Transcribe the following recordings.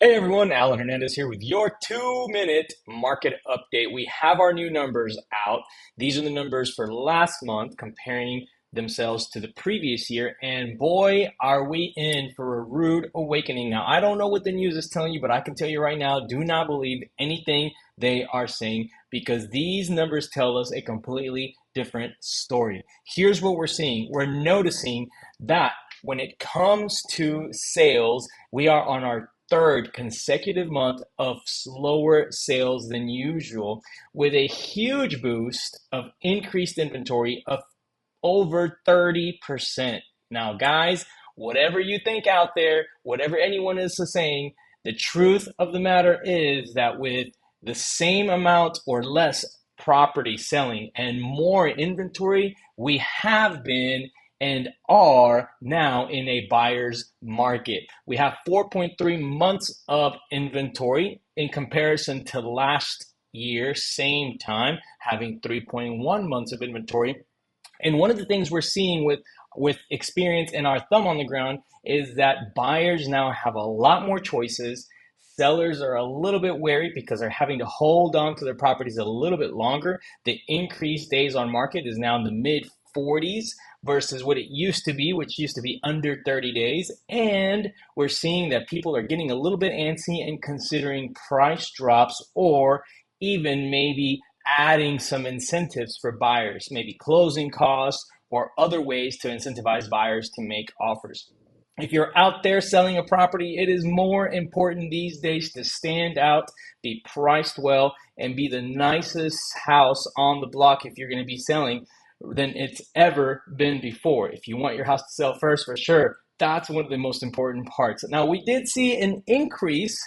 Hey everyone, Alan Hernandez here with your 2 minute market update. We have our new numbers out. These are the numbers for last month comparing themselves to the previous year. And boy, are we in for a rude awakening. Now, I don't know what the news is telling you, but I can tell you right now, do not believe anything they are saying because these numbers tell us a completely different story. Here's what we're seeing. We're noticing that when it comes to sales, we are on our third consecutive month of slower sales than usual, with a huge boost of increased inventory of over 30%. Now, guys, whatever you think out there, whatever anyone is saying, the truth of the matter is that with the same amount or less property selling and more inventory, we have been and are now in a buyer's market. We have 4.3 months of inventory in comparison to last year, same time, having 3.1 months of inventory. And one of the things we're seeing with experience and our thumb on the ground is that buyers now have a lot more choices. Sellers are a little bit wary because they're having to hold on to their properties a little bit longer. The increased days on market is now in the mid 40s versus what it used to be, which used to be under 30 days. And we're seeing that people are getting a little bit antsy and considering price drops or even maybe adding some incentives for buyers, maybe closing costs or other ways to incentivize buyers to make offers. If you're out there selling a property, it is more important these days to stand out, be priced well, and be the nicest house on the block if you're going to be selling than it's ever been before. If you want your house to sell first, for sure, that's one of the most important parts. Now, we did see an increase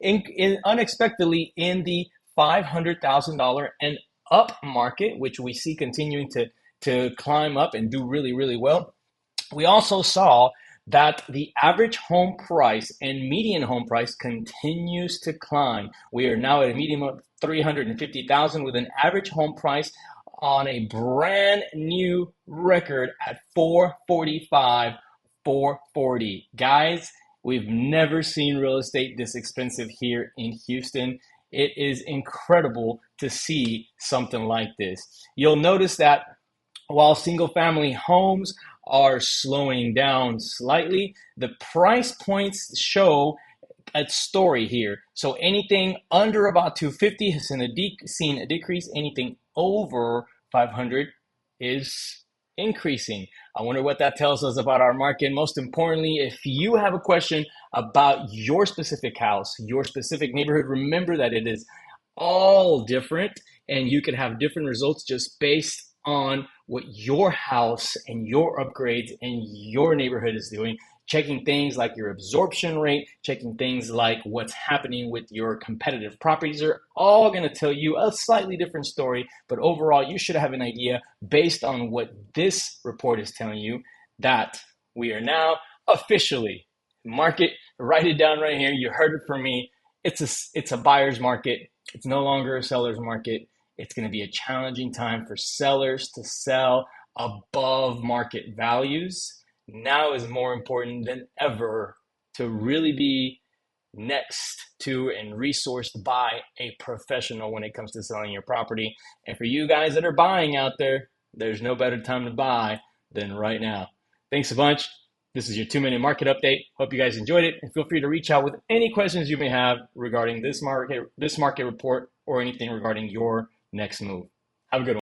in unexpectedly in the $500,000 and up market, which we see continuing to climb up and do really, really well. We also saw that the average home price and median home price continues to climb. We are now at a median of 350,000 with an average home price on a brand new record at 445, 440. Guys, we've never seen real estate this expensive here in Houston. It is incredible to see something like this. You'll notice that while single family homes are slowing down slightly, the price points show a story here. So anything under about 250 has seen a decrease. Anything over 500 is increasing. I wonder what that tells us about our market. Most importantly, if you have a question about your specific house, your specific neighborhood, remember that it is all different and you can have different results just based on what your house and your upgrades and your neighborhood is doing, checking things like your absorption rate, checking things like what's happening with your competitive properties are all going to tell you a slightly different story. But overall, you should have an idea based on what this report is telling you that we are now officially market. Write it down right here. You heard it from me. It's a buyer's market. It's no longer a seller's market. It's going to be a challenging time for sellers to sell above market values. Now is more important than ever to really be next to and resourced by a professional when it comes to selling your property. And for you guys that are buying out there, there's no better time to buy than right now. Thanks a bunch. This is your 2 minute market update. Hope you guys enjoyed it, and feel free to reach out with any questions you may have regarding this market report or anything regarding your next move. Have a good one.